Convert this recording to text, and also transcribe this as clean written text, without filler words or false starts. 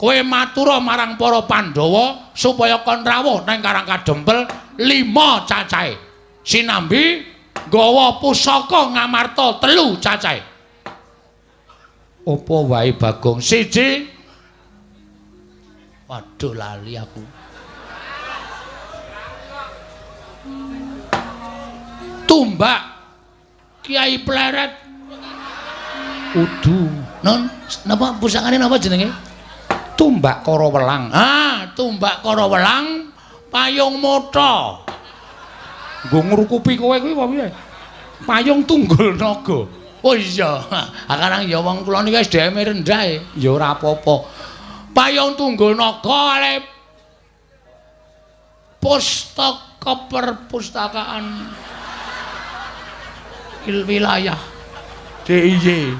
kowe matura marang para Pandhawa supaya kon rawuh nang Karang Kadempel 5 cacahe. Sinambi nggawa pusaka ngamarta 3 cacahe. Apa wae Bagong? Siji. Waduh lali aku. Tumbak Kiai Pleret. Udu. Non, napa pusakane napa jenenge? Tumbak Karawelang. Ah, tumbak Karawelang payung motha. Nggo ngrukupi kowe kuwi apa piye? Payung tunggul naga. Oh iya. Akarang ya wong kula niki SDM rendah e. Ya ora apa-apa. Payung tunggul naga ale pustaka perpustakaan wilayah DIY.